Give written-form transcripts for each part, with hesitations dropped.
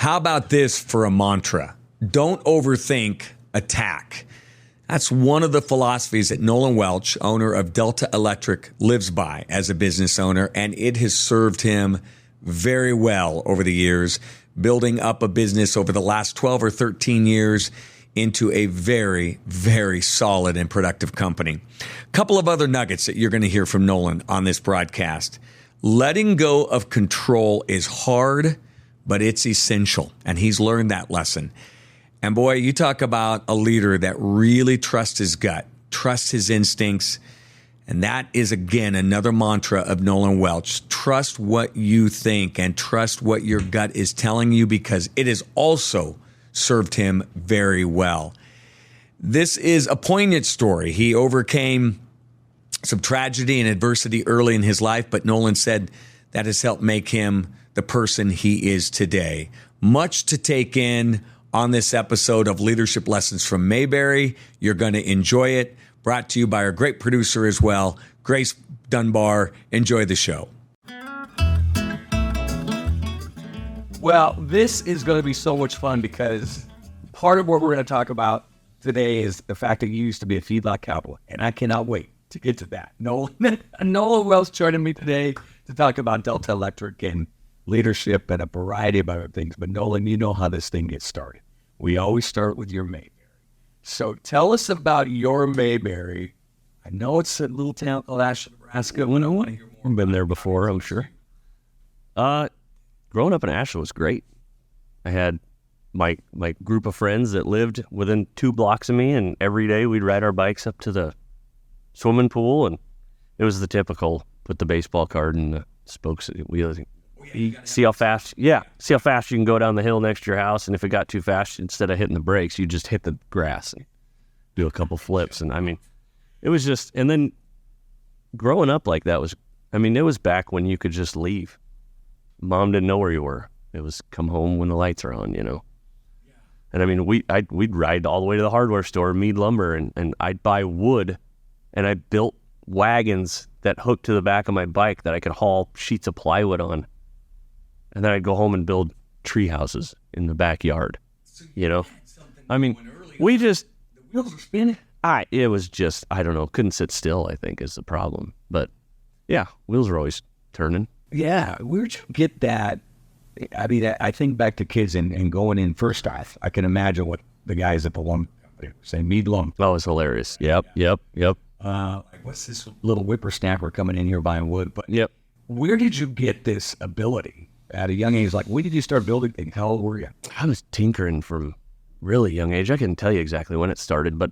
How about this for a mantra? Don't overthink, attack. That's one of the philosophies that Nolan Welch, owner of Delta Electric, lives by as a business owner, and it has served him very well over the years, building up a business over the last 12 or 13 years into a very, very solid and productive company. A couple of other nuggets that you're going to hear from Nolan on this broadcast. Letting go of control is hard, but it's essential, and he's learned that lesson. And boy, you talk about a leader that really trusts his gut, trusts his instincts. And that is, again, another mantra of Nolan Welch. Trust what you think and trust what your gut is telling you, because it has also served him very well. This is a poignant story. He overcame some tragedy and adversity early in his life, but Nolan said that has helped make him the person he is today. Much to take in on this episode of Leadership Lessons from Mayberry. You're going to enjoy it. Brought to you by our great producer as well, Grace Dunbar. Enjoy the show. Well, this is going to be so much fun because part of what we're going to talk about today is the fact that you used to be a feedlot cowboy, and I cannot wait to get to that. Nolan Welch joining me today to talk about Delta Electric and leadership and a variety of other things. But Nolan, you know how this thing gets started. We always start with your Mayberry. So tell us about your Mayberry. I know it's a little town called Ashland, Nebraska. I want to hear more. Been there before, I'm sure. Growing up in Ashland was great. I had my group of friends that lived within 2 blocks of me, and every day we'd ride our bikes up to the swimming pool, and it was the typical put the baseball card in the spokes of the wheels. See how fast you can go down the hill next to your house, and if it got too fast, instead of hitting the brakes, you just hit the grass and do a couple flips. And I mean, it was just, and then growing up like that was, I mean, it was back when you could just leave. Mom didn't know where you were. It was come home when the lights are on, you know. And I mean, we'd ride all the way to the hardware store, Mead Lumber, and I'd buy wood, and I built wagons that hooked to the back of my bike that I could haul sheets of plywood on. And then I'd go home and build tree houses in the backyard, you know? I mean, we just, The wheels were spinning. it was just, I don't know, couldn't sit still, I think, is the problem. But yeah, wheels were always turning. Yeah, where'd you get that? I mean, I think back to kids and going in first off, I can imagine what the guys at the lumber company were saying, Mead Lumber. Oh, it was hilarious. Yep. Like, what's this little whippersnapper coming in here buying wood? But Yep. where did you get this ability at a young age? Like, when did you start building things? How old were you? I was tinkering from really young age. I couldn't tell you exactly when it started, but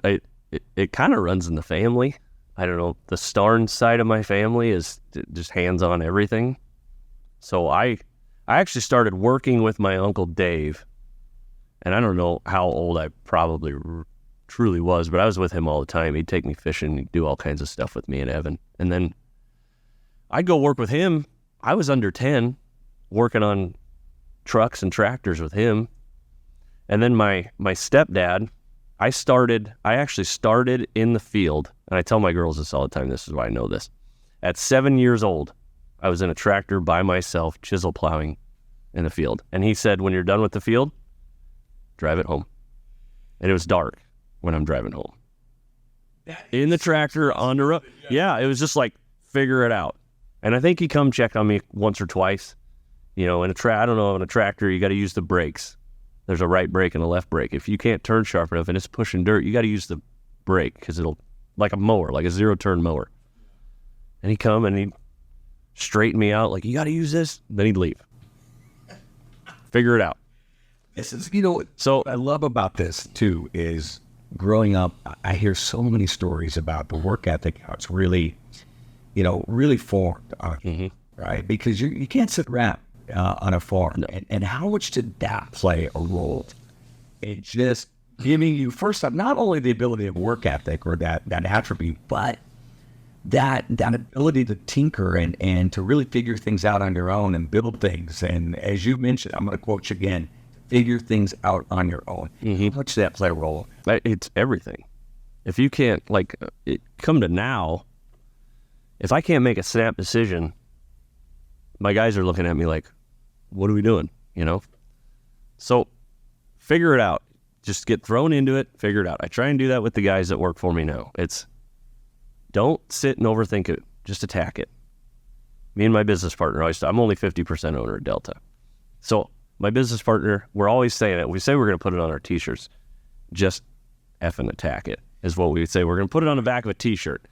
it kind of runs in the family. I don't know. The Starn side of my family is just hands-on everything. So I actually started working with my Uncle Dave, and I don't know how old I probably truly was, but I was with him all the time. He'd take me fishing, he'd do all kinds of stuff with me and Evan. And then I'd go work with him. I was under 10, working on trucks and tractors with him. And then my stepdad, I actually started in the field, and I tell my girls this all the time, this is why I know this. At 7 years old, I was in a tractor by myself, chisel plowing in the field. And he said, when you're done with the field, drive it home. And it was dark when I'm driving home. In the tractor, on the road. Yeah, it was just like, figure it out. And I think he come check on me once or twice. You know, in a tractor, you got to use the brakes. There's a right brake and a left brake. If you can't turn sharp enough and it's pushing dirt, you got to use the brake because it'll, like a mower, like a 0-turn mower. And he'd come and he'd straighten me out, like, you got to use this. Then he'd leave. Figure it out. This is, so what I love about this too is growing up, I hear so many stories about the work ethic, how it's really, really formed, right? Because you can't sit around on a farm. No. And how much did that play a role in just giving you, first off, not only the ability of work ethic or that attribute, but that ability to tinker and to really figure things out on your own and build things. And as you mentioned, I'm going to quote you again, figure things out on your own. How much did that play a role? It's everything. If you can't, come to now, if I can't make a snap decision, my guys are looking at me like, what are we doing? So figure it out. Just get thrown into it, figure it out. I try and do that with the guys that work for me now. It's don't sit and overthink it. Just attack it. Me and my business partner, I'm only 50% owner at Delta. So my business partner, we're always saying it. We say we're going to put it on our t-shirts. Just effing attack it is what we would say. We're going to put it on the back of a t-shirt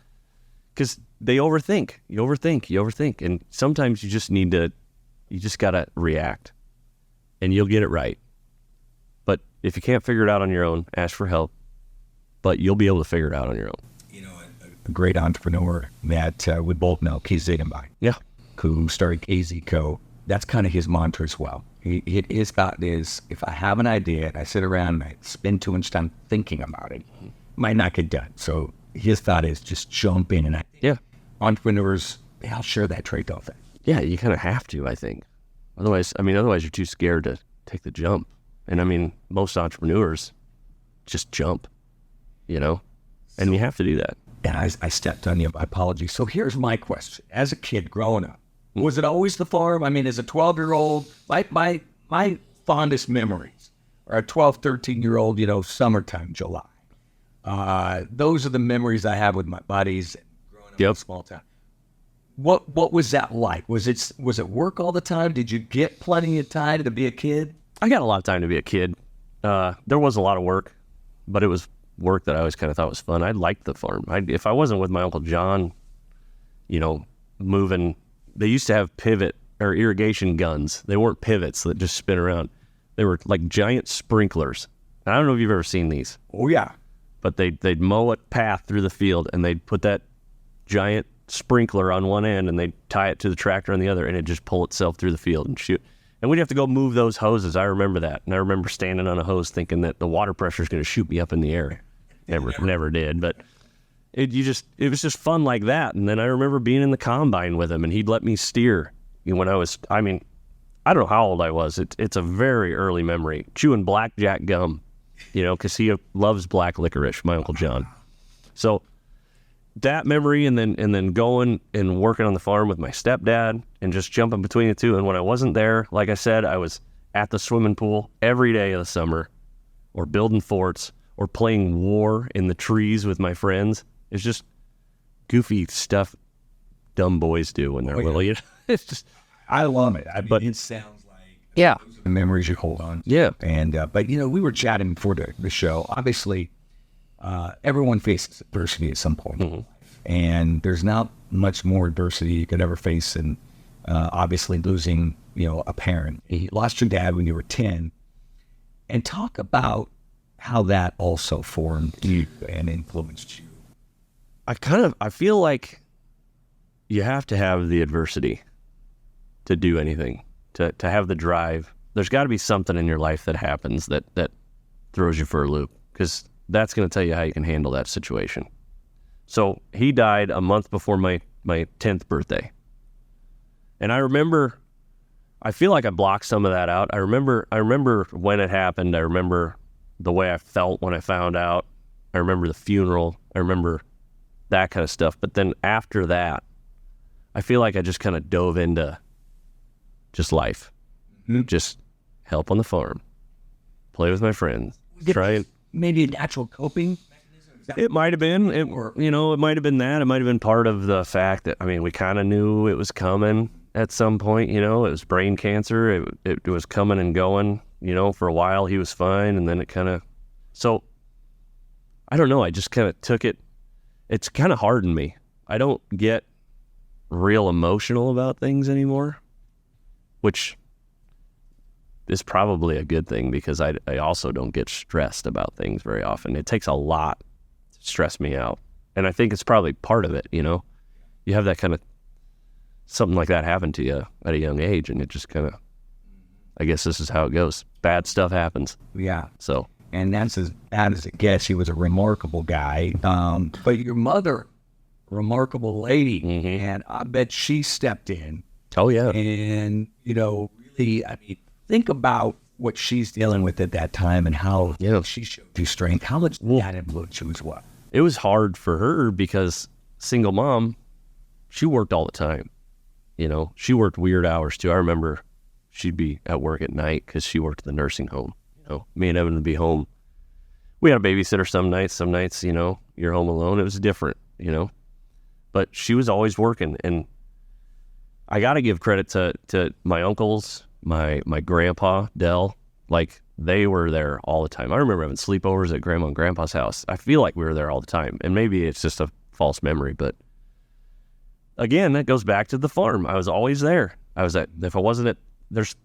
because they overthink. You overthink. And sometimes you just got to react and you'll get it right. But if you can't figure it out on your own, ask for help. But you'll be able to figure it out on your own. You know, a great entrepreneur that we both know, Keith Ziegenbein. Yeah. Who started KZ Co. That's kind of his mantra as well. His thought is, if I have an idea and I sit around and I spend too much time thinking about it, it might not get done. So his thought is just jump in. And entrepreneurs, they all share that trait, don't they? Yeah, you kind of have to, I think. Otherwise you're too scared to take the jump. And I mean, most entrepreneurs just jump, and you have to do that. And I stepped on you. My apologies. So here's my question. As a kid growing up, was it always the farm? I mean, as a 12-year-old, my fondest memories are a 12, 13-year-old, summertime, July. Those are the memories I have with my buddies growing up in a small town. What was that like? Was it work all the time? Did you get plenty of time to be a kid? I got a lot of time to be a kid. There was a lot of work, but it was work that I always kind of thought was fun. I liked the farm. If I wasn't with my Uncle John, moving, they used to have pivot or irrigation guns. They weren't pivots that just spin around. They were like giant sprinklers. And I don't know if you've ever seen these. Oh, yeah. But they'd mow a path through the field, and they'd put that giant sprinkler on one end, and they'd tie it to the tractor on the other, and it'd just pull itself through the field and shoot. And we'd have to go move those hoses. I remember that. And I remember standing on a hose thinking that the water pressure is going to shoot me up in the air. Never did. But it was just fun like that. And then I remember being in the combine with him, and he'd let me steer when I don't know how old I was. It's a very early memory. Chewing blackjack gum, because he loves black licorice, my Uncle John. So that memory, and then going and working on the farm with my stepdad and just jumping between the two. And when I wasn't there, like I said, I was at the swimming pool every day of the summer, or building forts, or playing war in the trees with my friends. It's just goofy stuff dumb boys do when they're little. It's just, I love it. But it sounds like the memories you hold on. Yeah. And but we were chatting before the show. Obviously, everyone faces adversity at some point. Mm-hmm. And there's not much more adversity you could ever face than obviously losing, a parent. You lost your dad when you were 10. And talk about how that also formed you and influenced you. I feel like you have to have the adversity to do anything, to have the drive. There's got to be something in your life that happens that throws you for a loop, because that's going to tell you how you can handle that situation. So he died a month before my 10th birthday. And I feel like I blocked some of that out. I remember when it happened. I remember the way I felt when I found out. I remember the funeral. I remember that kind of stuff. But then after that, I feel like I just kind of dove into just life. Just help on the farm, play with my friends, Maybe a natural coping mechanism? It might have been. It might have been that. It might have been part of the fact that, we kind of knew it was coming at some point. It was brain cancer. It was coming and going. For a while he was fine, and then it kind of... So, I don't know. I just kind of took it. It's kind of hardened me. I don't get real emotional about things anymore, which is probably a good thing, because I also don't get stressed about things very often. It takes a lot to stress me out. And I think it's probably part of it, You have that kind of... something like that happen to you at a young age, and it just kind of... I guess this is how it goes. Bad stuff happens. Yeah. So... And that's as bad as it gets. He was a remarkable guy. But your mother, remarkable lady, and I bet she stepped in. Oh, yeah. And, really, think about what she's dealing with at that time and how she showed you strength. How much that influenced you as well? It was hard for her because single mom, she worked all the time. She worked weird hours too. I remember she'd be at work at night because she worked at the nursing home. Me and Evan would be home. We had a babysitter some nights, you're home alone. It was different, but she was always working. And I got to give credit to my uncles, my grandpa, Dell. Like, they were there all the time. I remember having sleepovers at Grandma and Grandpa's house. I feel like we were there all the time. And maybe it's just a false memory, but again, that goes back to the farm. I was always there. There's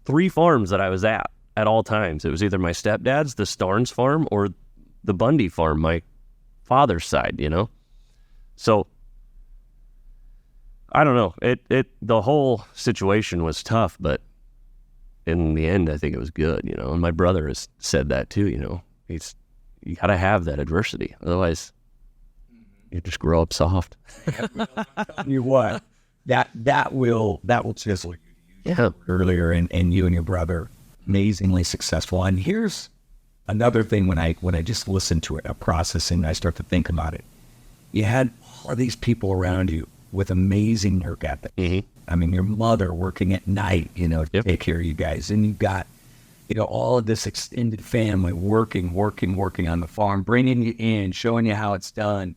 3 farms that I was at all times. It was either my stepdad's, the Starnes farm, or the Bundy farm, my father's side, So, I don't know. The whole situation was tough, but in the end, I think it was good, and my brother has said that too, you got to have that adversity. Otherwise, you just grow up soft. You what? That will chisel you. Yeah. Earlier, and you and your brother, amazingly successful. And here's another thing when I just listen to it, a processing, I start to think about it. You had all of these people around you with amazing work ethic. Mm-hmm. I mean, your mother working at night, to take care of you guys. And you've got, all of this extended family working on the farm, bringing you in, showing you how it's done.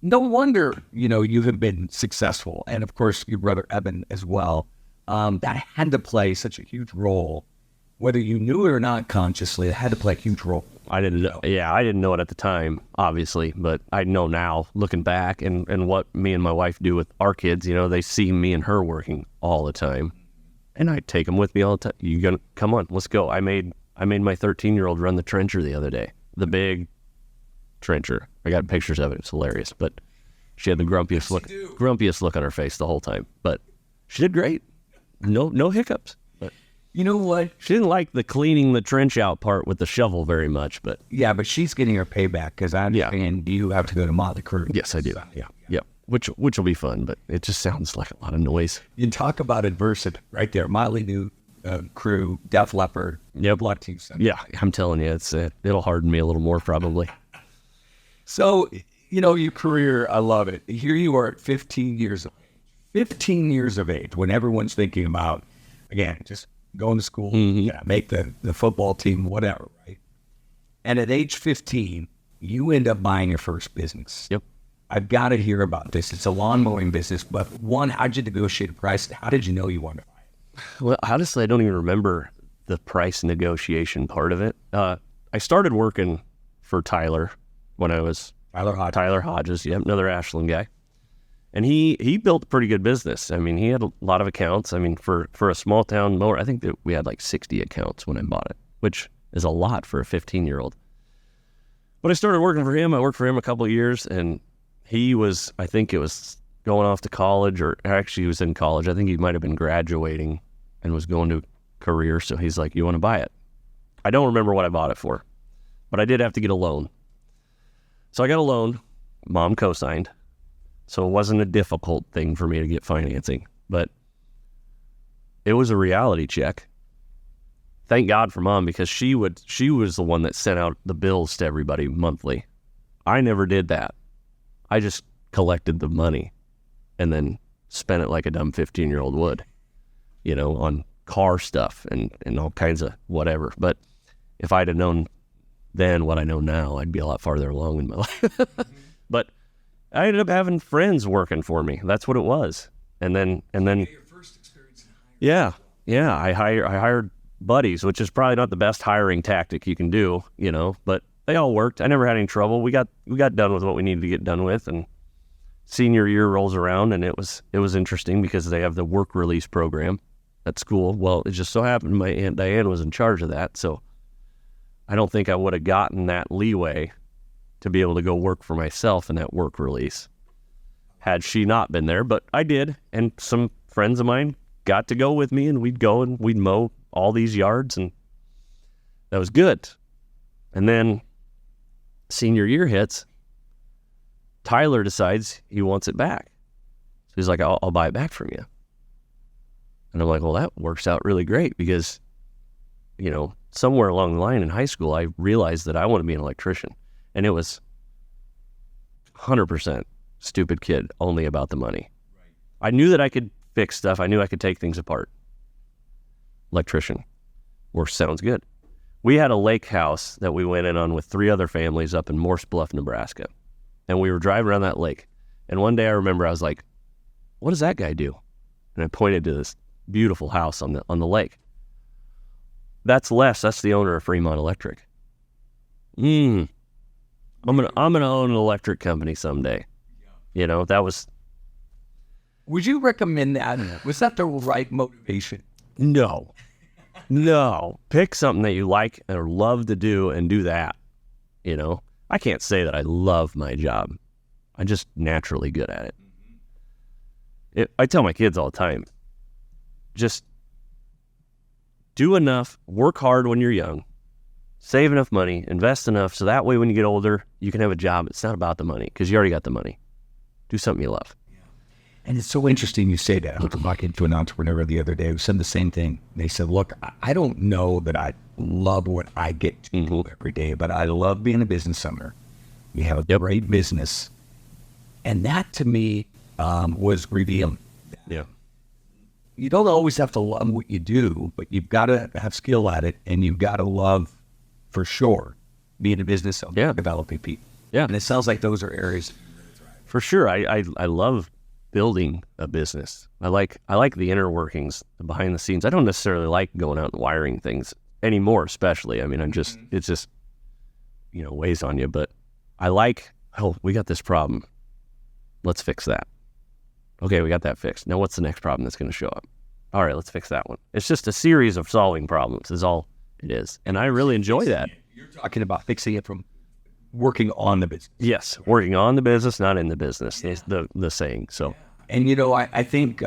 No wonder, you have been successful. And of course, your brother Evan as well. That had to play such a huge role, whether you knew it or not consciously. It had to play a huge role. I didn't know. Yeah, I didn't know it at the time, obviously, but I know now, looking back, and what me and my wife do with our kids. They see me and her working all the time, and I take them with me all the time. You gonna come on? Let's go. I made my 13-year-old run the trencher the other day, the big trencher. I got pictures of it. It's hilarious, but she had the grumpiest look on her face the whole time. But she did great. No hiccups. But you know what? She didn't like the cleaning the trench out part with the shovel very much, but yeah, but she's getting her payback because I understand you have to go to Motley Crue. Yes, I do. Yeah. Which will be fun, but it just sounds like a lot of noise. You talk about adversity right there. Motley Crue, Def Leppard, Blood Team Center. Yeah, I'm telling you, it'll harden me a little more probably. So, your career, I love it. Here you are at 15 years of age. 15 years of age, when everyone's thinking about, again, just going to school, make the football team, whatever, right? And at age 15, you end up buying your first business. Yep. I've got to hear about this. It's a lawn mowing business, but one, how'd you negotiate a price? How did you know you wanted to buy it? Well, honestly, I don't even remember the price negotiation part of it. I started working for Tyler when I was... Tyler Hodges, another Ashland guy. And he built a pretty good business. I mean, he had a lot of accounts. I mean, for a small town mower, I think that we had like 60 accounts when I bought it, which is a lot for a 15-year-old. But I started working for him. I worked for him a couple of years, and I think it was going off to college, or actually he was in college. I think he might have been graduating and was going to a career. So he's like, you want to buy it? I don't remember what I bought it for, but I did have to get a loan. So I got a loan. Mom co-signed. So it wasn't a difficult thing for me to get financing, but it was a reality check. Thank God for Mom, because she was the one that sent out the bills to everybody monthly. I never did that. I just collected the money and then spent it like a dumb 15-year-old would, on car stuff and all kinds of whatever. But if I'd have known then what I know now, I'd be a lot farther along in my life. But I ended up having friends working for me. That's what it was. And then your first experience in hiring. Yeah. I hired buddies, which is probably not the best hiring tactic you can do, but they all worked. I never had any trouble. We got done with what we needed to get done with, and senior year rolls around, and it was interesting because they have the work release program at school. Well, it just so happened my Aunt Diane was in charge of that, so I don't think I would have gotten that leeway to be able to go work for myself in that work release had she not been there, but I did, and some friends of mine got to go with me, and we'd go and we'd mow all these yards, and that was good. And then senior year hits, Tyler decides he wants it back. So he's like, I'll buy it back from you. And I'm like, well, that works out really great because, somewhere along the line in high school, I realized that I want to be an electrician. And it was 100% stupid kid, only about the money. Right. I knew that I could fix stuff. I knew I could take things apart. electrician. Works, sounds good. We had a lake house that we went in on with 3 other families up in Morse Bluff, Nebraska. And we were driving around that lake. And one day I remember I was like, what does that guy do? And I pointed to this beautiful house on the lake. That's Les. That's the owner of Fremont Electric. I'm gonna own an electric company someday. You know, that was. Would you recommend that? Was that the right motivation? No. Pick something that you like or love to do and do that. You know, I can't say that I love my job. I'm just naturally good at it. I tell my kids all the time, just do enough, work hard when you're young, save enough money, invest enough so that way when you get older, you can have a job. It's not about the money because you already got the money. Do something you love. And it's so interesting you say that. I was talking to an entrepreneur the other day who said the same thing. They said, look, I don't know that I love what I get to do every day, but I love being a business owner. We have a great business. And that to me was revealing. Yeah. You don't always have to love what you do, but you've got to have skill at it, and you've got to love, for sure, being a business owner, developing people. Yeah. And it sounds like those are areas. For sure. I love building a business. I like the inner workings, the behind the scenes. I don't necessarily like going out and wiring things anymore, especially. I mean, it's just, weighs on you. But I like, we got this problem. Let's fix that. Okay, we got that fixed. Now what's the next problem that's going to show up? All right, let's fix that one. It's just a series of solving problems is all it is. And I really enjoy that. You're talking about fixing it from working on the business. Yes, working on the business, not in the business, is the saying. So, and I think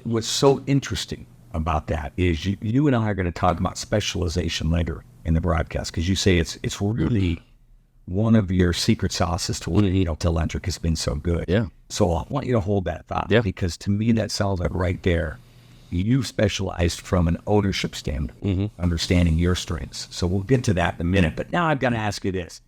what's so interesting about that is you and I are going to talk about specialization later in the broadcast, because you say it's really one of your secret sauces to to electric has been so good. Yeah. So I want you to hold that thought, because to me that sounds like right there, you specialized from an ownership standpoint, understanding your strengths. So we'll get to that in a minute. But now I've got to ask you this.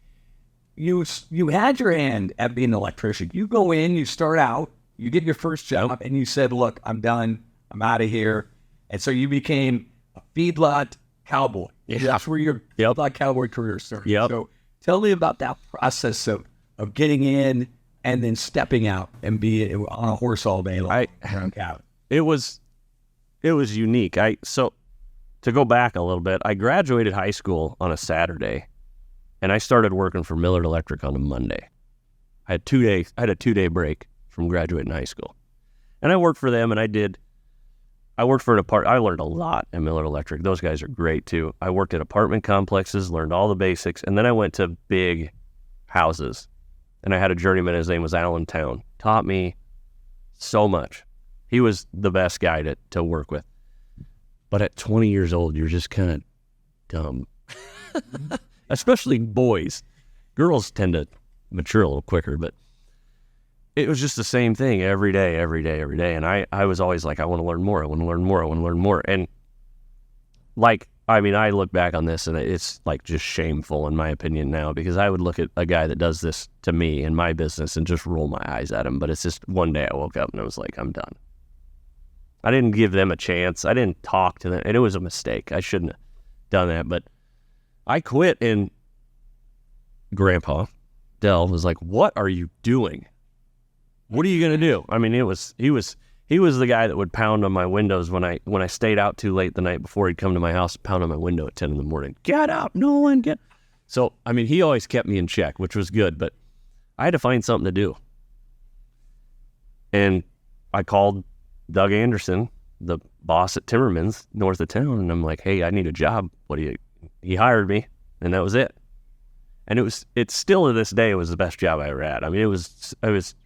You had your hand at being an electrician. You go in, you start out, you get your first job, and you said, look, I'm done. I'm out of here. And so you became a feedlot cowboy. Yeah. That's where your feedlot cowboy career started. Yep. So tell me about that process of getting in and then stepping out and being on a horse all day long. It was unique. So to go back a little bit, I graduated high school on a Saturday. And I started working for Millard Electric on a Monday. I had a 2-day break from graduating high school. And I worked for them, and I worked for I learned a lot at Millard Electric. Those guys are great too. I worked at apartment complexes, learned all the basics, and then I went to big houses. And I had a journeyman, his name was Alan Town. Taught me so much. He was the best guy to work with. But at 20 years old, you're just kind of dumb. Especially boys. Girls tend to mature a little quicker, but it was just the same thing every day. And I was always like, I want to learn more. And I look back on this and it's like just shameful in my opinion now, because I would look at a guy that does this to me in my business and just roll my eyes at him. But it's just one day I woke up and I was like, I'm done. I didn't give them a chance. I didn't talk to them. And it was a mistake. I shouldn't have done that, but I quit, and Grandpa Dell was like, "What are you doing? What are you gonna do?" I mean, he was the guy that would pound on my windows when I stayed out too late the night before. He'd come to my house, pound on my window at 10 in the morning. Get out, Nolan, get. So I mean, he always kept me in check, which was good. But I had to find something to do, and I called Doug Anderson, the boss at Timmerman's north of town, and I'm like, "Hey, I need a job. What do you?" He hired me, and that was it. And it's still to this day, it was the best job I ever had. I mean, it was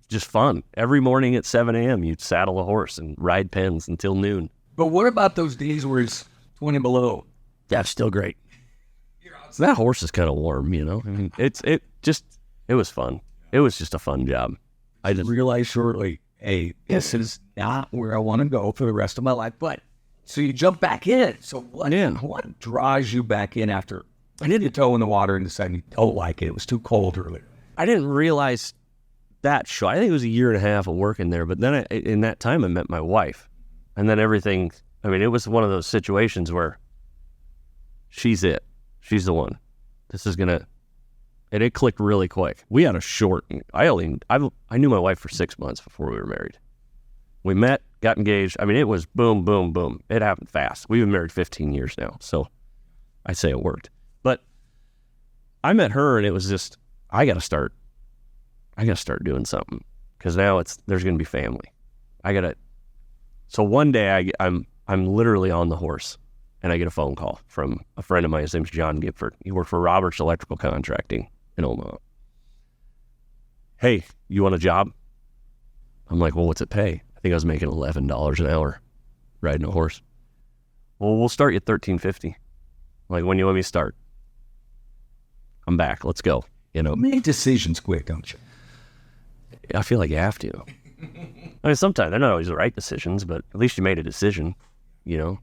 just fun. Every morning at 7 a.m., you'd saddle a horse and ride pens until noon. But what about those days where it's 20 below? That's still great. So that horse is kind of warm, I mean, it was fun. It was just a fun job. I just realized shortly, hey, this is not where I want to go for the rest of my life. But so you jump back in. So what draws you back in after I did your toe in the water and decided you don't like it? It was too cold earlier. I didn't realize that show. I think it was a year and a half of working there. But then in that time, I met my wife. And then everything I mean, it was one of those situations where she's it. She's the one. This is gonna, and it clicked really quick. We had a short. I knew my wife for 6 months before we were married. We met, got engaged. I mean, it was boom, boom, boom. It happened fast. We've been married 15 years now, so I say it worked. But I met her, and it was just, I got to start doing something, because now there's going to be family. So one day I'm literally on the horse, and I get a phone call from a friend of mine. His name's John Gifford. He worked for Roberts Electrical Contracting in Omaha. Hey, you want a job? I'm like, well, what's it pay? I think I was making $11 an hour riding a horse. Well, we'll start you at $13.50. Like, when you want me to start? I'm back. Let's go. You know, Make decisions quick, don't you? I feel like you have to. I mean, sometimes they're not always the right decisions, but at least you made a decision. You know,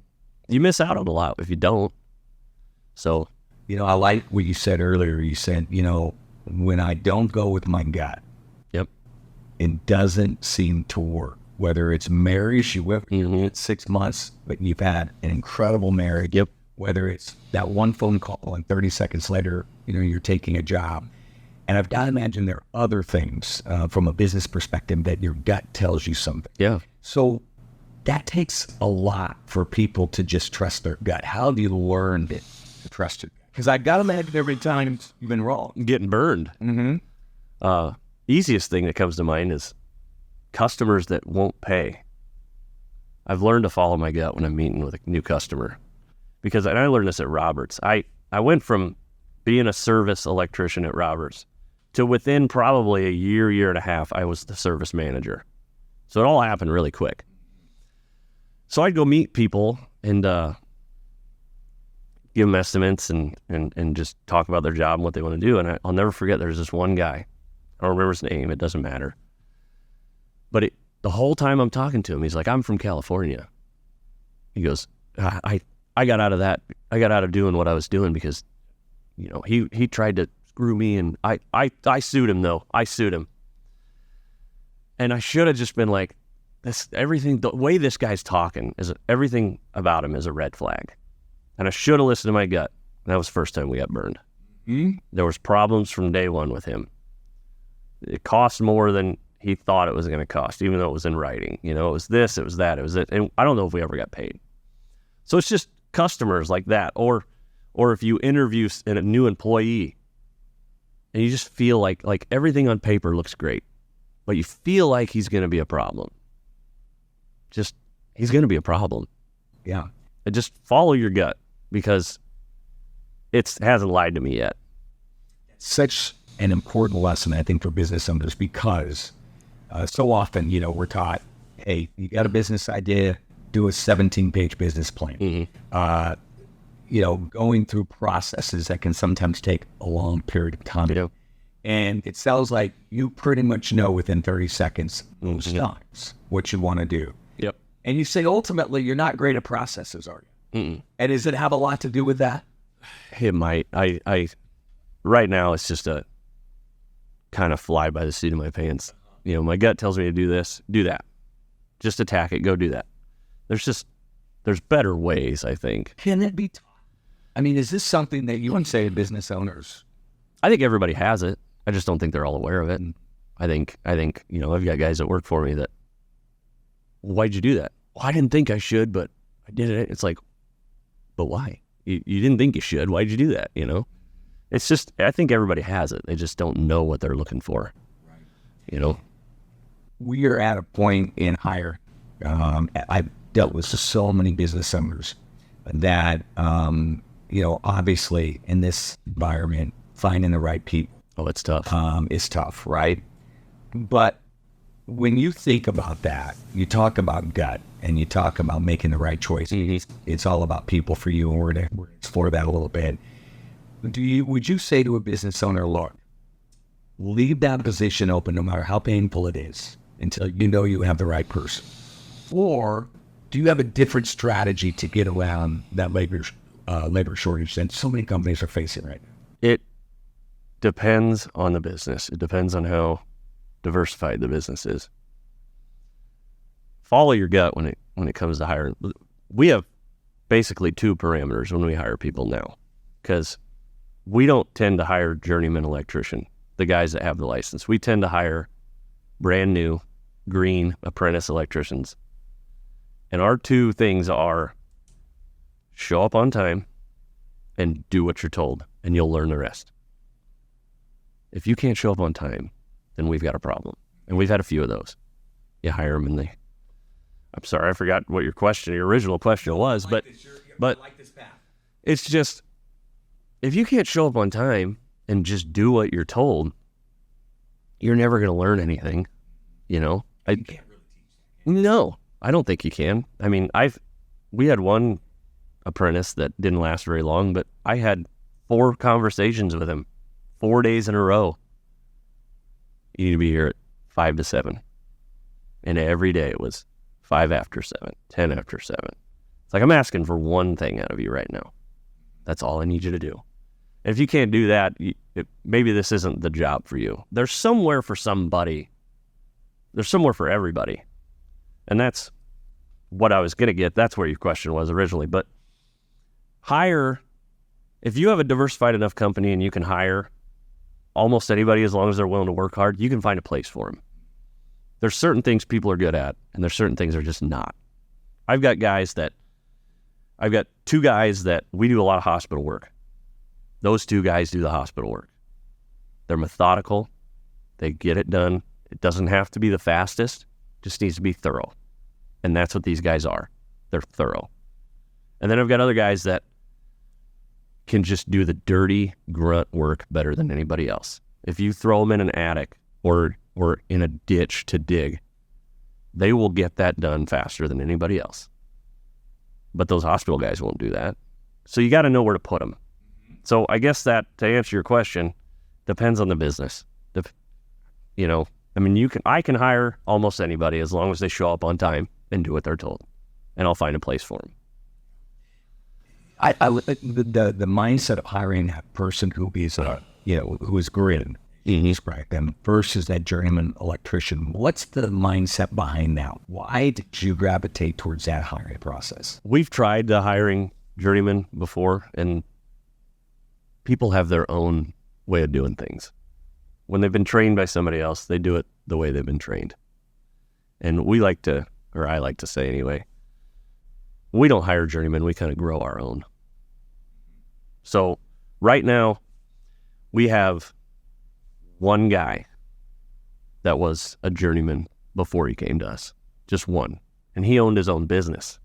you miss out on a lot if you don't. So, I like what you said earlier. You said, when I don't go with my gut, yep, it doesn't seem to work. Whether it's marriage, you went 6 months, but you've had an incredible marriage. Yep. Whether it's that one phone call and 30 seconds later, you're taking a job. And I've got to imagine there are other things from a business perspective that your gut tells you something. Yeah. So that takes a lot for people to just trust their gut. How do you learn to trust it? Because I got to imagine every time you've been wrong. Getting burned. Mm-hmm. Easiest thing that comes to mind is customers that won't pay. I've learned to follow my gut when I'm meeting with a new customer, and I learned this at Roberts. I went from being a service electrician at Roberts to within probably a year and a half, I was the service manager. So it all happened really quick. So I'd go meet people and give them estimates and just talk about their job and what they want to do. And I'll never forget, there's this one guy. I don't remember his name. It doesn't matter. But the whole time I'm talking to him, he's like, I'm from California. He goes, I got out of that. I got out of doing what I was doing because, he tried to screw me, and I sued him though. I sued him. And I should have just been like, everything, the way this guy's talking, everything about him is a red flag. And I should have listened to my gut. And that was the first time we got burned. Mm-hmm. There was problems from day one with him. It cost more than he thought it was going to cost, even though it was in writing. It was this, it was that, it was it. And I don't know if we ever got paid. So it's just customers like that. Or if you interview a new employee and you just feel like everything on paper looks great, but you feel like he's going to be a problem. He's going to be a problem. Yeah. And just follow your gut, because it hasn't lied to me yet. Such an important lesson, I think, for business owners, because so often, we're taught, hey, you got a business idea, do a 17-page business plan. Mm-hmm. Going through processes that can sometimes take a long period of time. Yeah. And it sounds like you pretty much know within 30 seconds most times what you want to do. Yep. And you say, ultimately, you're not great at processes, are you? Mm-mm. And does it have a lot to do with that? It might. I right now, it's just a kind of fly by the seat of my pants. My gut tells me to do this, do that. Just attack it, go do that. There's better ways, I think. Can it be taught? I mean, is this something that you would say to business owners? I think everybody has it. I just don't think they're all aware of it. I think I've got guys that work for me that, why'd you do that? Well, I didn't think I should, but I did it. It's like, but why? You didn't think you should. Why'd you do that? It's just, I think everybody has it. They just don't know what they're looking for. Right. We are at a point in hire. I've dealt with so many business owners that, obviously in this environment, finding the right people. Oh, it's tough. Is tough, right? But when you think about that, you talk about gut and you talk about making the right choice. Mm-hmm. It's all about people for you, and we're going to explore that a little bit. Would you say to a business owner, look, leave that position open no matter how painful it is until you have the right person? Or do you have a different strategy to get around that labor shortage that so many companies are facing right now? It depends on the business. It depends on how diversified the business is. Follow your gut when it comes to hiring. we have basically two parameters when we hire people now, because we don't tend to hire journeyman electrician, the guys that have the license. We tend to hire brand new, green apprentice electricians. And our two things are show up on time and do what you're told, and you'll learn the rest. If you can't show up on time, then we've got a problem. And we've had a few of those. You hire them and I'm sorry, I forgot what your original question was, but it's just, if you can't show up on time and just do what you're told, you're never going to learn anything, you know? You can't really teach that. No, I don't think you can. I mean, we had one apprentice that didn't last very long, but I had 4 conversations with him, 4 days in a row. You need to be here at 5 to 7. And every day it was 5 after 7, 10 after 7. It's like, I'm asking for one thing out of you right now. That's all I need you to do. And if you can't do that, maybe this isn't the job for you. There's somewhere for somebody. There's somewhere for everybody. And that's what I was going to get. That's where your question was originally. But if you have a diversified enough company and you can hire almost anybody as long as they're willing to work hard, you can find a place for them. There's certain things people are good at, and there's certain things they're just not. I've got 2 guys that we do a lot of hospital work. Those 2 guys do the hospital work. They're methodical. They get it done. It doesn't have to be the fastest. It just needs to be thorough. And that's what these guys are. They're thorough. And then I've got other guys that can just do the dirty grunt work better than anybody else. If you throw them in an attic or in a ditch to dig, they will get that done faster than anybody else. But those hospital guys won't do that. So you got to know where to put them. So I guess that, to answer your question, depends on the business. I can hire almost anybody as long as they show up on time and do what they're told, and I'll find a place for them. The mindset of hiring that person who is grid, describe them, versus that journeyman electrician. What's the mindset behind that? Why did you gravitate towards that hiring process? We've tried the hiring journeyman before, and people have their own way of doing things. When they've been trained by somebody else, they do it the way they've been trained. And I like to say anyway, we don't hire journeymen, we kind of grow our own. So right now, we have one guy that was a journeyman before he came to us. Just one. And he owned his own business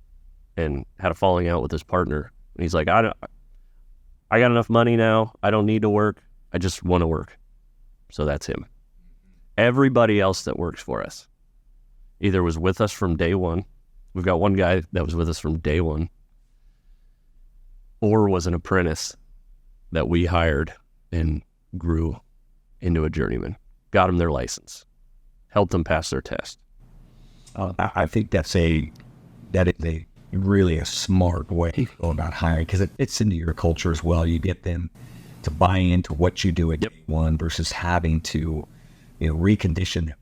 and had a falling out with his partner. And he's like, I got enough money now. I don't need to work. I just want to work. So that's him. Everybody else that works for us either was with us from day one. We've got one guy that was with us from day one, or was an apprentice that we hired and grew into a journeyman, got them their license, helped them pass their test. I think that is a really a smart way to go about hiring, because it fits into your culture as well. You get them to buy into what you do at day one versus having to recondition them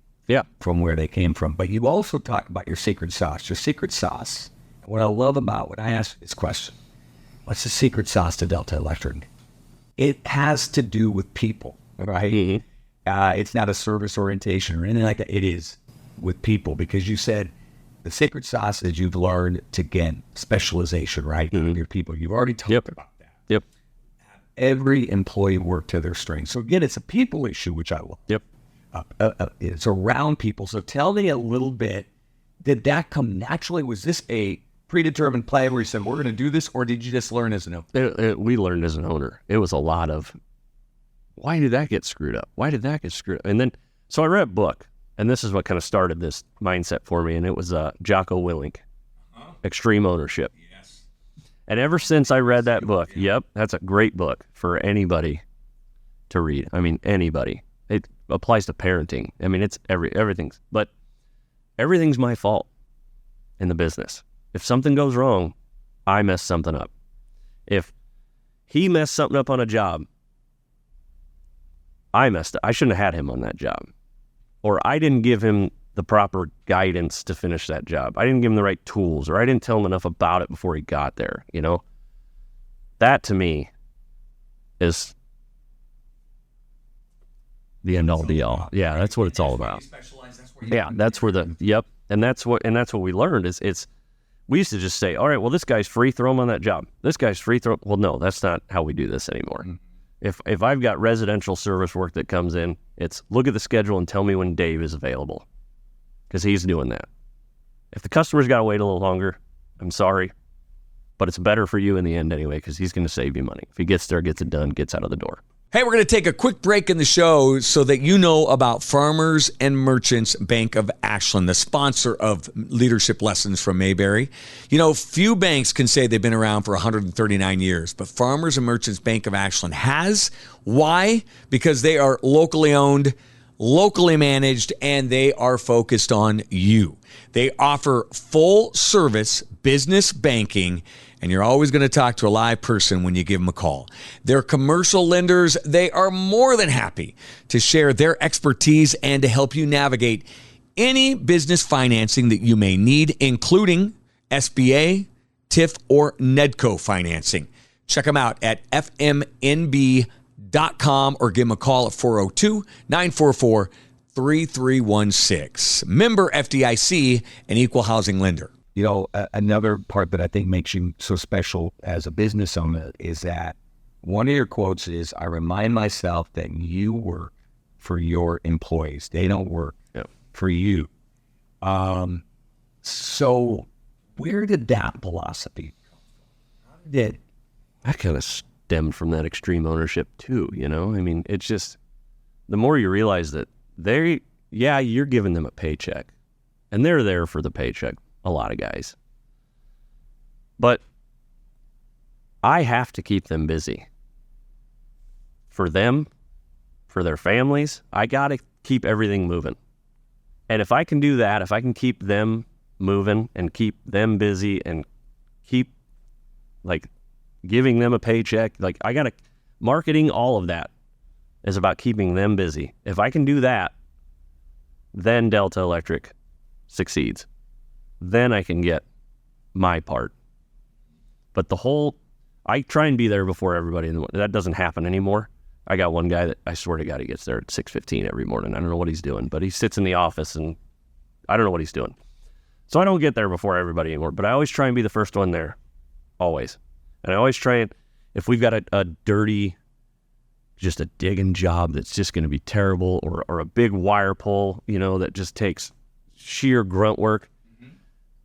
from where they came from. But you also talk about your secret sauce. Your secret sauce. What I love about when I ask this question, what's the secret sauce to Delta Electric? It has to do with people, right? Mm-hmm. It's not a service orientation or anything like that. It is with people, because you said the secret sauce is you've learned to get specialization, right? Mm-hmm. Your people. You've already talked about that. Yep. Every employee work to their strengths. So again, it's a people issue, which I love. Yep. It's around people. So tell me a little bit, did that come naturally? Was this a predetermined plan where you said, we're going to do this, or did you just learn as an owner? We learned as an owner. It was a lot of, why did that get screwed up? Why did that get screwed up? And then, so I read a book, and this is what kind of started this mindset for me, and it was Jocko Willink, Extreme Ownership. Yes. And ever since I read that book, that's a great book for anybody to read. I mean, anybody. It applies to parenting. I mean, it's everything's my fault in the business. If something goes wrong, I mess something up. If he messed something up on a job, I messed up. I shouldn't have had him on that job. Or I didn't give him the proper guidance to finish that job. I didn't give him the right tools, or I didn't tell him enough about it before he got there, you know? That to me is the end all be all. Yeah, that's what it's all about. Yeah, that's where and that's what we learned is we used to just say, all right, well, this guy's free, throw him on that job. This guy's free, throw. Well, no, that's not how we do this anymore. If I've got residential service work that comes in, it's look at the schedule and tell me when Dave is available, because he's doing that. If the customer's got to wait a little longer, I'm sorry, but it's better for you in the end anyway, because he's going to save you money. If he gets there, gets it done, gets out of the door. Hey, we're going to take a quick break in the show so that you know about Farmers and Merchants Bank of Ashland, the sponsor of Leadership Lessons from Mayberry. You know, few banks can say they've been around for 139 years, but Farmers and Merchants Bank of Ashland has. Why? Because they are locally owned, locally managed, and they are focused on you. They offer full service business banking, and you're always going to talk to a live person when you give them a call. They're commercial lenders. They are more than happy to share their expertise and to help you navigate any business financing that you may need, including SBA, TIF, or NEDCO financing. Check them out at fmnb.com or give them a call at 402-944-3316. Member FDIC, an equal housing lender. You know, another part that I think makes you so special as a business owner is that one of your quotes is, I remind myself that you work for your employees. They don't work for you. So where did that philosophy come from? That kind of stemmed from that extreme ownership too, you know? I mean, it's just, the more you realize that you're giving them a paycheck, and they're there for the paycheck. A lot of guys. But I have to keep them busy. For them, for their families, I got to keep everything moving. And if I can do that, if I can keep them moving and keep them busy and keep, like, giving them a paycheck, like, I got to, marketing, all of that is about keeping them busy. If I can do that, then Delta Electric succeeds. Then I can get my part. But I try and be there before everybody. That doesn't happen anymore. I got one guy that I swear to God, he gets there at 6:15 every morning. I don't know what he's doing, but he sits in the office and I don't know what he's doing. So I don't get there before everybody anymore, but I always try and be the first one there. Always. And I always try and, if we've got a dirty, just a digging job that's just going to be terrible, or a big wire pull, you know, that just takes sheer grunt work,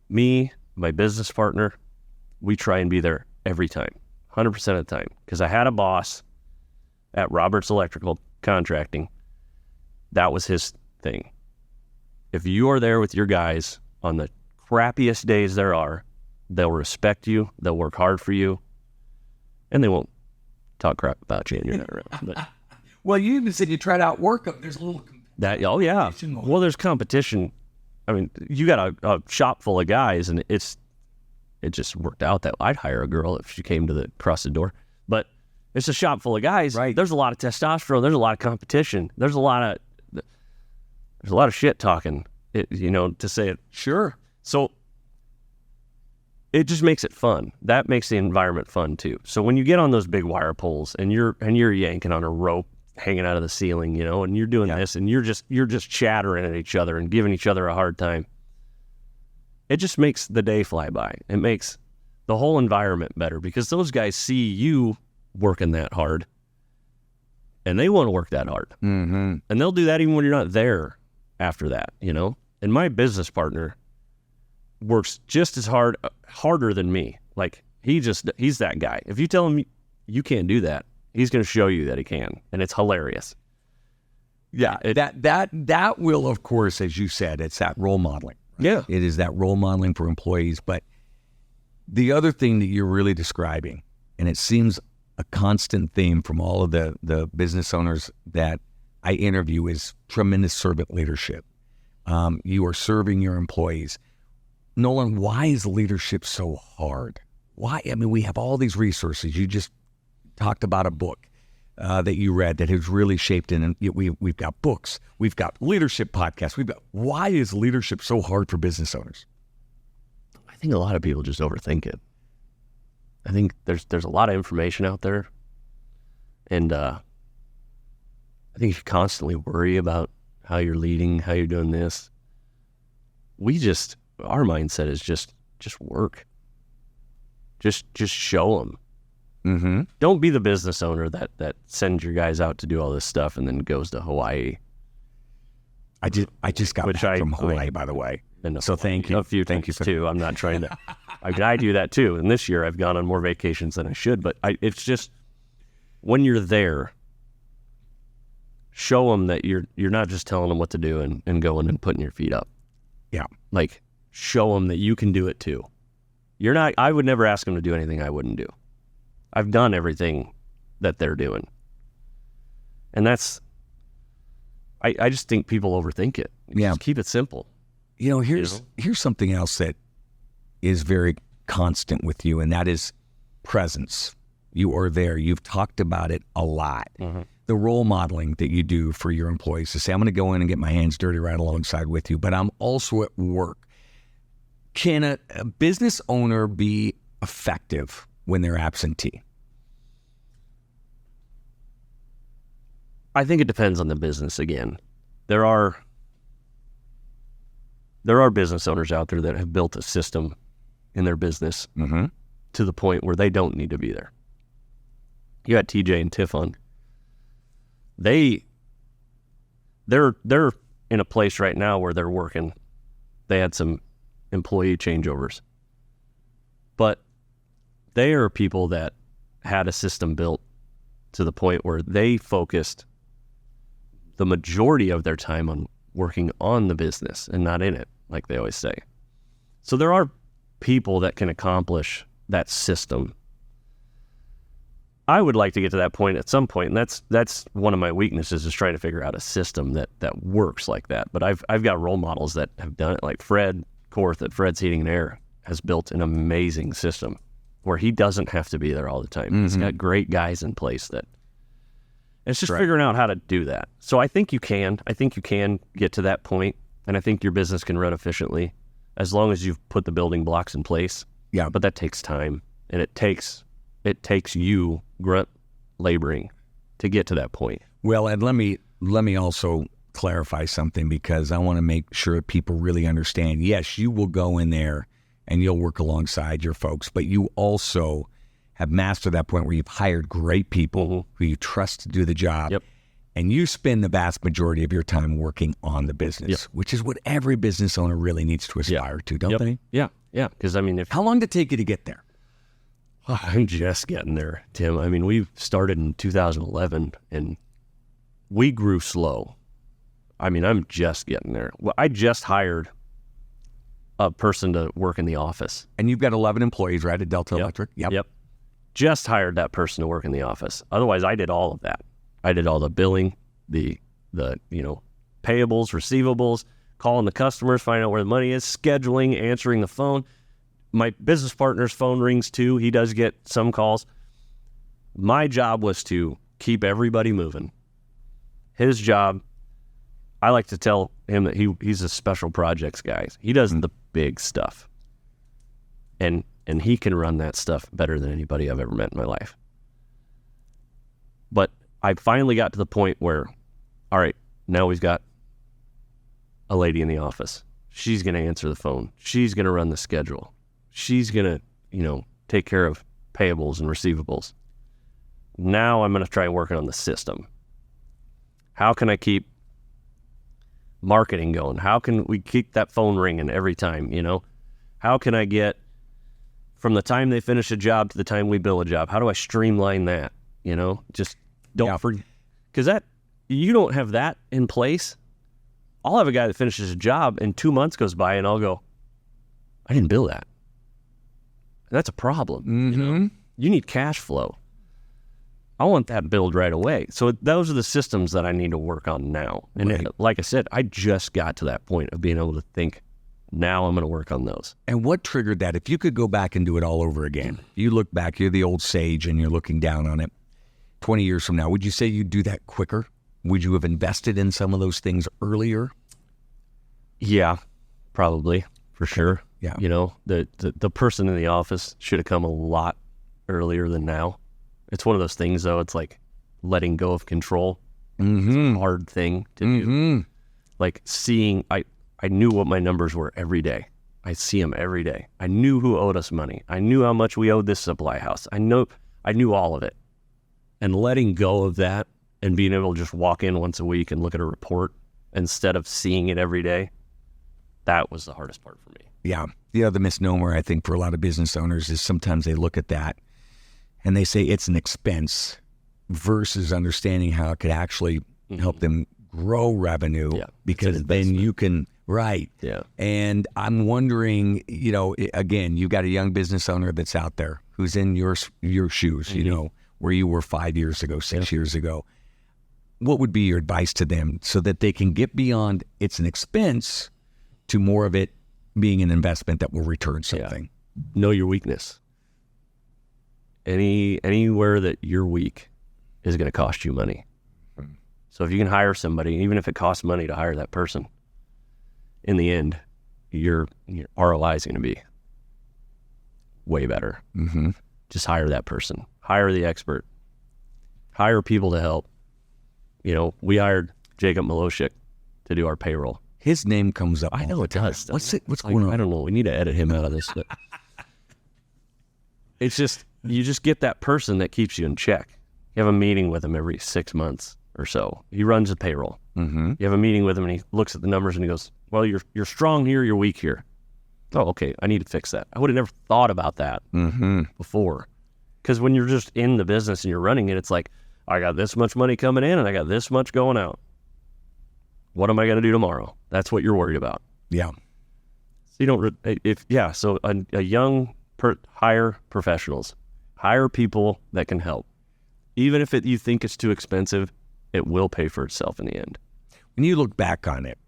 me, my business partner, we try and be there every time, 100% of the time. Because I had a boss at Roberts Electrical Contracting. That was his thing. If you are there with your guys on the crappiest days there are, they'll respect you, they'll work hard for you, and they won't talk crap about you and you're not around. But, well, you even said you tried to outwork them. There's a little competition. Well, there's competition. I mean, you got a shop full of guys, and it just worked out that I'd hire a girl if she came across the door. But it's a shop full of guys. Right. There's a lot of testosterone. There's a lot of competition. There's a lot of shit talking. To say it. Sure. So it just makes it fun. That makes the environment fun too. So when you get on those big wire poles and you're yanking on a rope hanging out of the ceiling, and you're doing this, and you're just chattering at each other and giving each other a hard time, it just makes the day fly by. It makes the whole environment better, because those guys see you working that hard, and they want to work that hard. Mm-hmm. And they'll do that even when you're not there after that, And my business partner works just as harder than me. Like, he's that guy. If you tell him you can't do that, he's going to show you that he can, and it's hilarious. Yeah, that will, of course, as you said, it's that role modeling. Right? Yeah. It is that role modeling for employees. But the other thing that you're really describing, and it seems a constant theme from all of the business owners that I interview, is tremendous servant leadership. You are serving your employees. Nolan, why is leadership so hard? Why? I mean, we have all these resources. You just talked about a book. that you read that has really shaped in? And we've got books, we've got leadership podcasts. Why is leadership so hard for business owners? I think a lot of people just overthink it. I think there's a lot of information out there, and I think if you constantly worry about how you're leading, how you're doing this, our mindset is just work. Just show them. Mm-hmm. Don't be the business owner that sends your guys out to do all this stuff and then goes to Hawaii. I just got back from Hawaii, by the way. So thank you. A few things too. I'm not trying to. I do that too. And this year I've gone on more vacations than I should. But it's just when you're there, show them that you're not just telling them what to do and going and putting your feet up. Yeah. Like show them that you can do it too. You're not. I would never ask them to do anything I wouldn't do. I've done everything that they're doing, and that's. I just think people overthink it. Just keep it simple. Here's something else that is very constant with you, and that is presence. You are there. You've talked about it a lot. Mm-hmm. The role modeling that you do for your employees to say, I'm going to go in and get my hands dirty right alongside with you, but I'm also at work. Can a business owner be effective when they're absentee? I think it depends on the business again. There are business owners out there that have built a system in their business to the point where they don't need to be there. You got TJ and Tiff on. They're in a place right now where they're working. They had some employee changeovers. But they are people that had a system built to the point where they focused the majority of their time on working on the business and not in it, like they always say. So there are people that can accomplish that system. I would like to get to that point at some point, and that's one of my weaknesses, is trying to figure out a system that works like that. But I've got role models that have done it, like Fred Korth at Fred's Heating and Air has built an amazing system where he doesn't have to be there all the time. Mm-hmm. He's got great guys in place that. It's just figuring out how to do that. So I think you can. I think you can get to that point, and I think your business can run efficiently as long as you've put the building blocks in place. Yeah. But that takes time, and it takes you grunt laboring to get to that point. Well, and let me also clarify something, because I want to make sure people really understand. Yes, you will go in there and you'll work alongside your folks, but you also have mastered that point where you've hired great people who you trust to do the job. Yep. And you spend the vast majority of your time working on the business, which is what every business owner really needs to aspire to, don't they? Yeah. Yeah. Because, I mean, how long did it take you to get there? I'm just getting there, Tim. I mean, we started in 2011 and we grew slow. I mean, I'm just getting there. Well, I just hired a person to work in the office. And you've got 11 employees, right, at Delta Electric? Yep. Just hired that person to work in the office. Otherwise, I did all of that. I did all the billing, the payables, receivables, calling the customers, finding out where the money is, scheduling, answering the phone. My business partner's phone rings too. He does get some calls. My job was to keep everybody moving. His job, I like to tell him that he's a special projects guy. He does the big stuff. And he can run that stuff better than anybody I've ever met in my life. But I finally got to the point where, all right, now we've got a lady in the office. She's going to answer the phone. She's going to run the schedule. She's going to, take care of payables and receivables. Now I'm going to try working on the system. How can I keep marketing going? How can we keep that phone ringing every time, How can I get from the time they finish a job to the time we bill a job? How do I streamline that? Just don't forget. Because you don't have that in place. I'll have a guy that finishes a job and 2 months goes by and I'll go, I didn't bill that. And that's a problem. Mm-hmm. You need cash flow. I want that billed right away. So those are the systems that I need to work on now. And like I said, I just got to that point of being able to think, now I'm going to work on those. And what triggered that? If you could go back and do it all over again, you look back, you're the old sage and you're looking down on it. 20 years from now, would you say you'd do that quicker? Would you have invested in some of those things earlier? Yeah, probably, for sure. Yeah. You know, the person in the office should have come a lot earlier than now. It's one of those things, though. It's like letting go of control. It's a hard thing to do. Like seeing, I knew what my numbers were every day. I see them every day. I knew who owed us money. I knew how much we owed this supply house. I knew all of it. And letting go of that and being able to just walk in once a week and look at a report instead of seeing it every day, that was the hardest part for me. Yeah. The other misnomer, I think, for a lot of business owners is sometimes they look at that and they say it's an expense versus understanding how it could actually help them grow revenue, because then you can, right. Yeah. And I'm wondering, you know, again, you got a young business owner that's out there who's in your shoes, you know, where you were 5 years ago, 6 years ago. What would be your advice to them so that they can get beyond it's an expense to more of it being an investment that will return something? Know your weakness. Anywhere that you're weak is going to cost you money. So if you can hire somebody, even if it costs money to hire that person, in the end, your ROI is going to be way better. Just hire that person. Hire the expert. Hire people to help. You know, we hired Jacob Miloshik to do our payroll. His name comes up. I know it does. What's going on? I don't know. We need to edit him out of this. But it's just, you just get that person that keeps you in check. You have a meeting with him every 6 months or so. He runs the payroll. You have a meeting with him and he looks at the numbers and he goes, well, you're strong here, you're weak here. Oh, okay, I need to fix that. I would have never thought about that before. Because when you're just in the business and you're running it, it's like, I got this much money coming in and I got this much going out. What am I going to do tomorrow? That's what you're worried about. Yeah. So you don't, so a young, hire professionals. Hire people that can help. Even if you think it's too expensive, it will pay for itself in the end. When you look back on it,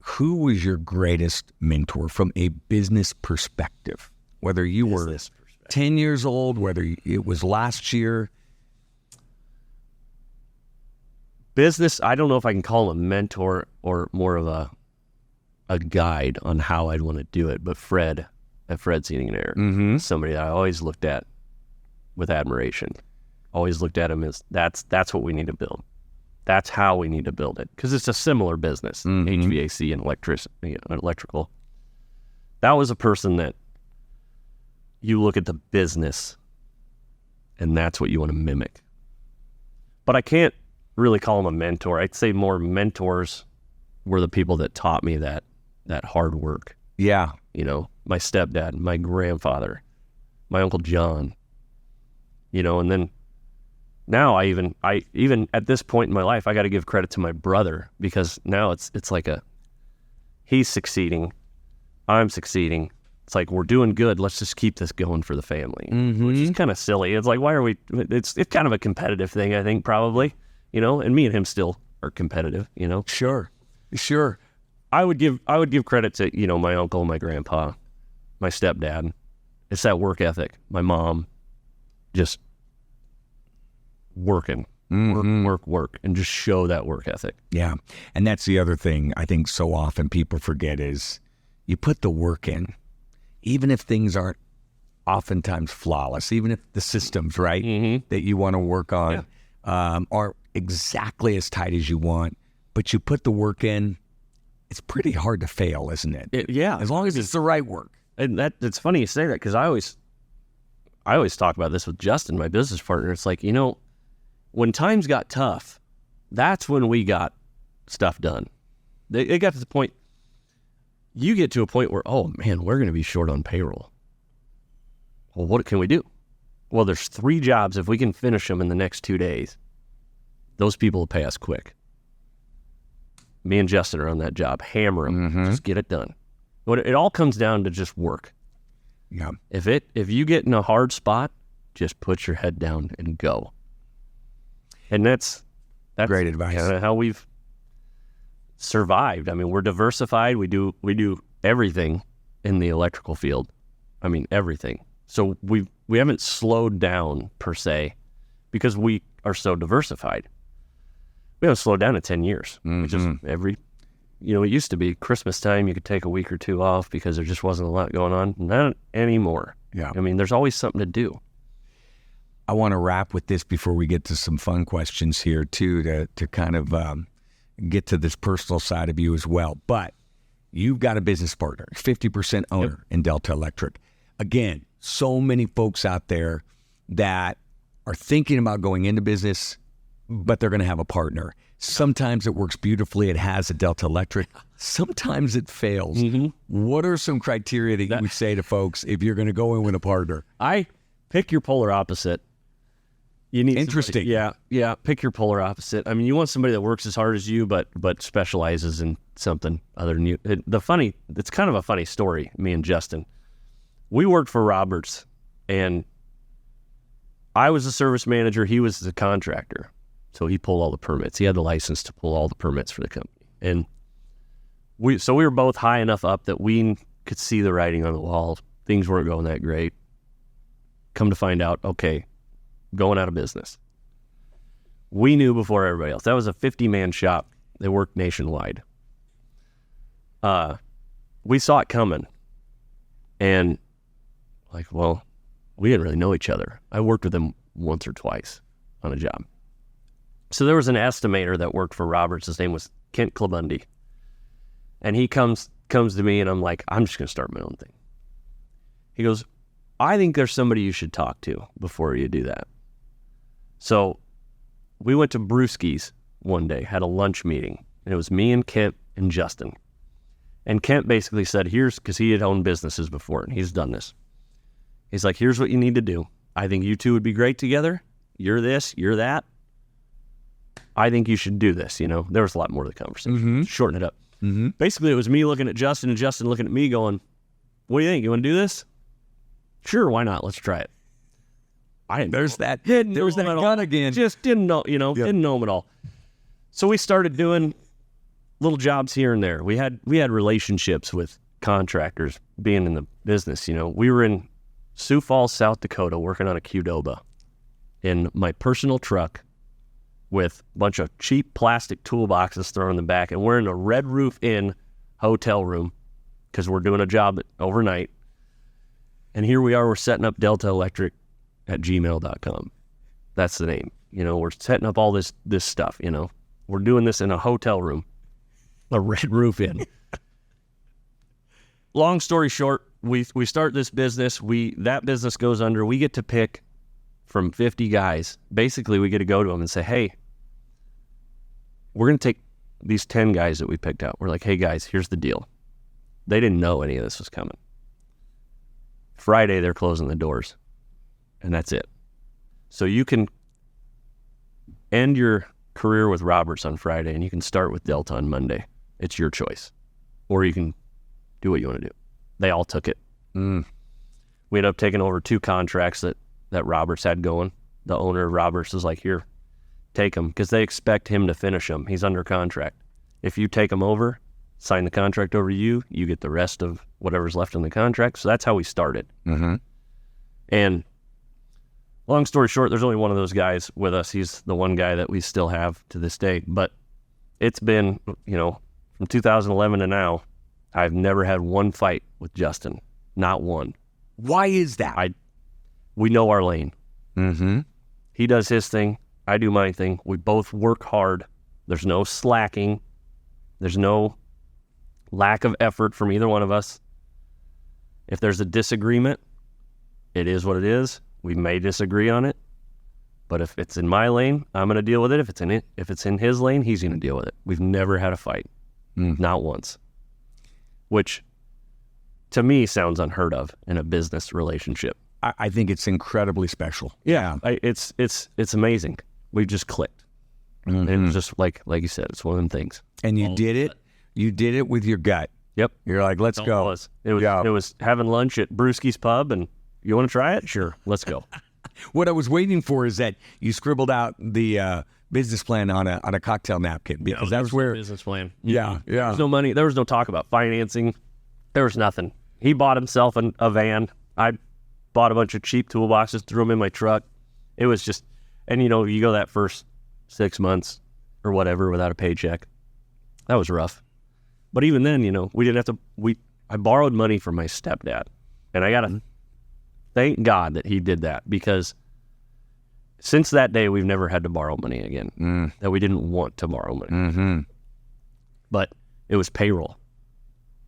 who was your greatest mentor from a business perspective? Whether you were 10 years old, whether it was last year. Business, I don't know if I can call him a mentor or more of a guide on how I'd want to do it, but Fred at Fred's Heating and Air, somebody that I always looked at with admiration. Always looked at him as that's what we need to build. That's how we need to build it, because it's a similar business, HVAC and electrical. That was a person that you look at the business, and that's what you want to mimic. But I can't really call him a mentor. I'd say more mentors were the people that taught me that hard work. Yeah. You know, my stepdad, my grandfather, my Uncle John, you know, and then now I even at this point in my life, I got to give credit to my brother, because now it's like he's succeeding, I'm succeeding. It's like, we're doing good. Let's just keep this going for the family, which is kind of silly. It's like, why are we, it's kind of a competitive thing, I think, probably, you know, and me and him still are competitive, you know? Sure. I would give credit to, you know, my uncle, my grandpa, my stepdad. It's that work ethic. My mom, just working, work, and just show that work ethic. Yeah. And that's the other thing I think so often people forget is you put the work in, even if things aren't oftentimes flawless, even if the systems, right, that you want to work on aren't exactly as tight as you want, but you put the work in, it's pretty hard to fail, isn't it? As long as it's the right work. And it's funny you say that, because I always talk about this with Justin, my business partner. It's like, you know, when times got tough, that's when we got stuff done. It got to the point, you get to a point where, oh man, we're going to be short on payroll. Well, what can we do? Well, there's 3 jobs. If we can finish them in the next 2 days, those people will pay us quick. Me and Justin are on that job. Hammer them. Just get it done. It all comes down to just work. Yeah. If you get in a hard spot, just put your head down and go. And that's great advice. Kind of how we've survived. I mean, we're diversified. We do everything in the electrical field. I mean, everything. So we haven't slowed down per se. because we are so diversified. We haven't slowed down in 10 years. We just it used to be Christmas time, you could take a week or two off because there just wasn't a lot going on. Not anymore. Yeah. I mean, there's always something to do. I want to wrap with this before we get to some fun questions here too, to kind of get to this personal side of you as well. But you've got a business partner, 50% owner in Delta Electric. Again, so many folks out there that are thinking about going into business, but they're going to have a partner. Sometimes it works beautifully. It has a Delta Electric. Sometimes it fails. What are some criteria that you would say to folks if you're going to go in with a partner? I pick your polar opposite. You need Interesting. Yeah. Pick your polar opposite. I mean, you want somebody that works as hard as you, but specializes in something other than you. It's kind of a funny story. Me and Justin, we worked for Roberts, and I was the service manager. He was the contractor, so he pulled all the permits. He had the license to pull all the permits for the company, and we were both high enough up that we could see the writing on the wall. Things weren't going that great. Come to find out, okay, going out of business. We knew before everybody else. That was a 50-man shop. They worked nationwide. We saw it coming. And we didn't really know each other. I worked with him once or twice on a job. So there was an estimator that worked for Roberts. His name was Kent Clabundi. And he comes to me, and I'm like, I'm just going to start my own thing. He goes, I think there's somebody you should talk to before you do that. So we went to Brewski's one day, had a lunch meeting, and it was me and Kent and Justin. And Kent basically said, because he had owned businesses before, and he's done this. He's like, here's what you need to do. I think you two would be great together. You're this, you're that. I think you should do this, There was a lot more to the conversation. Shorten it up. Basically, it was me looking at Justin and Justin looking at me going, what do you think? You want to do this? Sure, why not? Let's try it. There's that gun again. Just didn't know, didn't know him at all. So we started doing little jobs here and there. We had relationships with contractors being in the business. We were in Sioux Falls, South Dakota, working on a Qdoba in my personal truck with a bunch of cheap plastic toolboxes thrown in the back, and we're in a Red Roof Inn hotel room because we're doing a job overnight. And here we are, we're setting up Delta Electric at gmail.com. That's the name. We're setting up all this stuff, We're doing this in a hotel room, a Red Roof Inn. Long story short, we start this business. That business goes under. We get to pick from 50 guys. Basically, we get to go to them and say, hey, we're going to take these 10 guys that we picked out. We're like, hey, guys, here's the deal. They didn't know any of this was coming. Friday, they're closing the doors, and that's it. So you can end your career with Roberts on Friday, and you can start with Delta on Monday. It's your choice. Or you can do what you want to do. They all took it. We ended up taking over 2 contracts that Roberts had going. The owner of Roberts is like, here, take them, because they expect him to finish them. He's under contract. If you take him over, sign the contract over to you, you get the rest of whatever's left in the contract. So that's how we started. And long story short, there's only one of those guys with us. He's the one guy that we still have to this day. But it's been, from 2011 to now, I've never had one fight with Justin. Not one. Why is that? We know our lane. He does his thing. I do my thing. We both work hard. There's no slacking. There's no lack of effort from either one of us. If there's a disagreement, it is what it is. We may disagree on it, but if it's in my lane, I'm going to deal with it. If it's in his lane, he's going to deal with it. We've never had a fight. Not once. Which, to me, sounds unheard of in a business relationship. I think it's incredibly special. Yeah. It's amazing. We've just clicked. And it was just like you said, it's one of them things. And you did it. You did it with your gut. Yep. You're like, let's go. It was having lunch at Brewski's Pub, and you want to try it? Sure, let's go. What I was waiting for is that you scribbled out the business plan on a cocktail napkin, because that's where business plan. Yeah. There was no money. There was no talk about financing. There was nothing. He bought himself a van. I bought a bunch of cheap toolboxes, threw them in my truck. It was just, And, you go that first 6 months or whatever without a paycheck. That was rough. But even then, we didn't have to, I borrowed money from my stepdad. And I got to thank God that he did that, because since that day, we've never had to borrow money again, that we didn't want to borrow money. Mm-hmm. But it was payroll.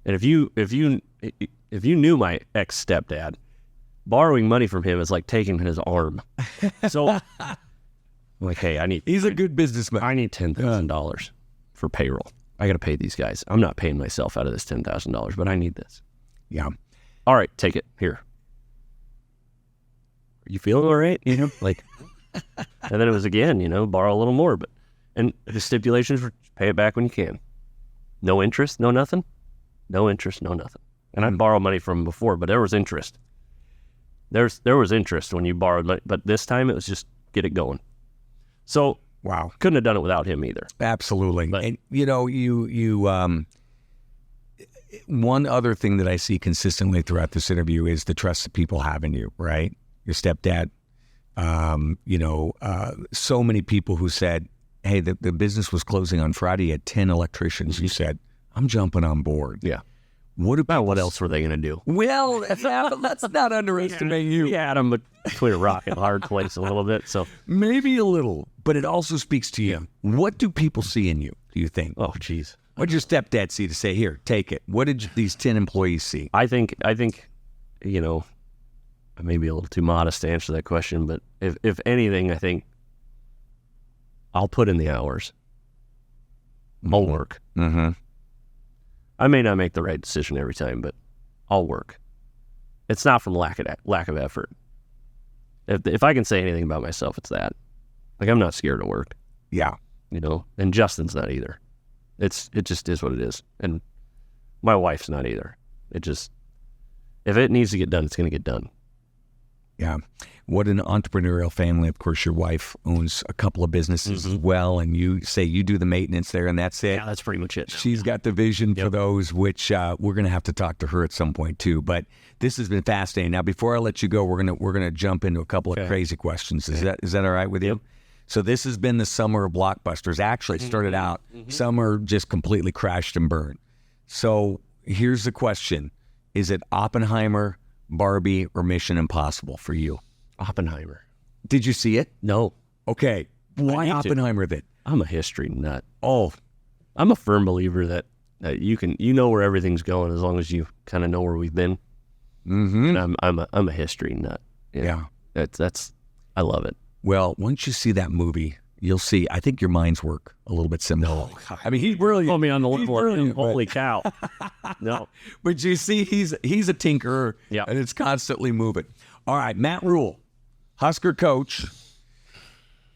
And if you knew my ex-stepdad, borrowing money from him is like taking his arm. So I'm like, hey, he's a good businessman. I need $10,000 for payroll. I got to pay these guys. I'm not paying myself out of this $10,000, but I need this. Yeah. All right, take it. Here. Are you feeling all right? Like, and then it was again, borrow a little more. And the stipulations were pay it back when you can. No interest, no nothing. No interest, no nothing. And I borrowed money from him before, but there was interest. There was interest when you borrowed money, but this time it was just get it going. So wow, couldn't have done it without him either. Absolutely. But, and you one other thing that I see consistently throughout this interview is the trust that people have in you, right? Your stepdad, so many people who said, hey, the business was closing on Friday. You had 10 electricians who said, I'm jumping on board. Yeah. What else were they going to do? Well, let's not underestimate you. We had them between a rock and a hard place a little bit. So maybe a little, but it also speaks to you. What do people see in you, do you think? Oh, geez. What did your stepdad see to say, here, take it? What did these 10 employees see? I think, I may be a little too modest to answer that question, but if anything, I think I'll put in the hours. I'll work. Mm-hmm. I may not make the right decision every time, but I'll work. It's not from lack of effort. If I can say anything about myself, it's that. Like, I'm not scared to work. Yeah. And Justin's not either. It just is what it is. And my wife's not either. If it needs to get done, it's going to get done. Yeah. What an entrepreneurial family. Of course, your wife owns a couple of businesses as well, and you say you do the maintenance there, and that's it. Yeah, that's pretty much it. She's got the vision for those, which we're going to have to talk to her at some point too. But this has been fascinating. Now, before I let you go, we're gonna jump into a couple of crazy questions. Is that all right with you? So this has been the summer of blockbusters. Actually, it started out summer just completely crashed and burned. So here's the question: is it Oppenheimer, Barbie, or Mission Impossible for you? Oppenheimer. Did you see it? No. Okay. Why Oppenheimer then? I'm a history nut. Oh, I'm a firm believer that you know where everything's going as long as you kind of know where we've been. Mm-hmm. And I'm a history nut. Yeah. That's I love it. Well, once you see that movie, you'll see. I think your minds work a little bit similar. I mean, he's brilliant. Put me on the level of him. But Holy cow! No, but you see, he's a tinkerer, and it's constantly moving. All right, Matt Rule, Husker coach.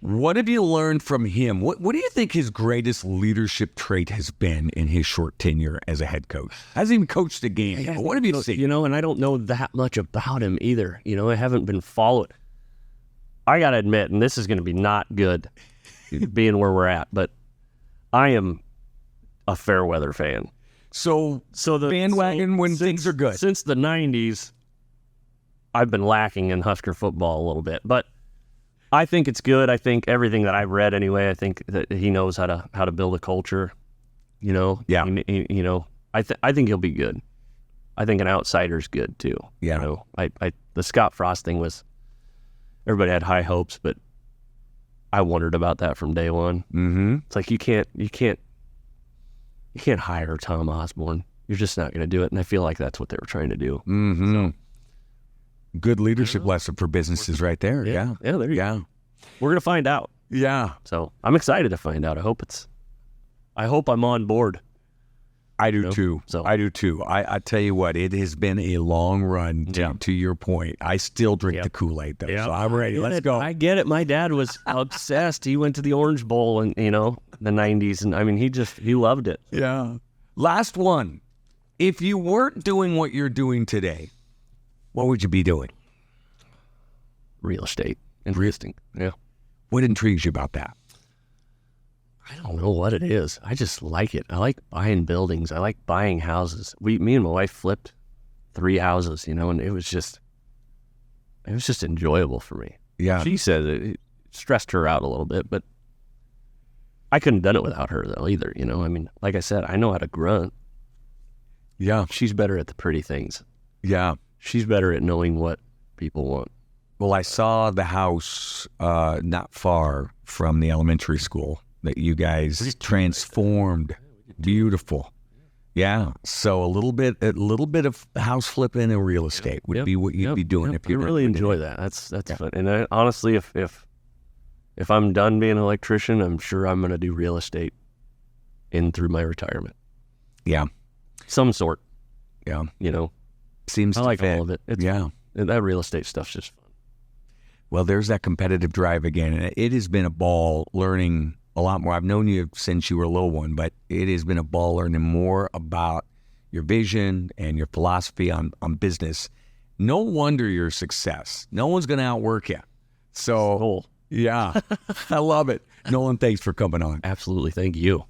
What have you learned from him? What do you think his greatest leadership trait has been in his short tenure as a head coach? Hasn't even coached a game. But what have you seen? And I don't know that much about him either. I haven't been followed. I got to admit, and this is going to be not good being where we're at, but I am a fair weather fan. So the bandwagon when things are good. Since the 90s, I've been lacking in Husker football a little bit, but I think it's good. I think everything that I've read anyway, I think that he knows how to build a culture, Yeah. I think he'll be good. I think an outsider's good too. Yeah. The Scott Frost thing was, everybody had high hopes, but I wondered about that from day one. Mm-hmm. It's like you can't hire Tom Osborne. You're just not going to do it. And I feel like that's what they were trying to do. Mm-hmm. Good leadership lesson for businesses right there. Yeah. Yeah, there you go. We're going to find out. Yeah. So I'm excited to find out. I hope I'm on board. I do too. So I do too. I tell you what, it has been a long run to your point. I still drink the Kool-Aid though. So I'm ready. Let's go. I get it. My dad was obsessed. He went to the Orange Bowl in, the 90s. And I mean, he loved it. Yeah. Last one. If you weren't doing what you're doing today, what would you be doing? Real estate. Interesting. Yeah. What intrigues you about that? I don't know what it is. I just like it. I like buying buildings. I like buying houses. Me and my wife flipped 3 houses, and it was just enjoyable for me. Yeah. She said stressed her out a little bit, but I couldn't have done it without her though either. You know, I mean, like I said, I know how to grunt. Yeah. She's better at the pretty things. Yeah. She's better at knowing what people want. Well, I saw the house not far from the elementary school that you guys transformed. Beautiful. Yeah. So a little bit of house flipping and real estate would be what you'd be doing if you really enjoy that. That's fun. And honestly, if I'm done being an electrician, I'm sure I'm going to do real estate in through my retirement. Yeah. Some sort. Yeah. You know, seems I to like fit. all of it. That real estate stuff's just fun. Well, there's that competitive drive again. And it has been a ball learning a lot more. I've known you since you were a little one, but it has been a ball learning more about your vision and your philosophy on business. No wonder your success. No one's going to outwork you. So, yeah, I love it. Nolan, thanks for coming on. Absolutely. Thank you.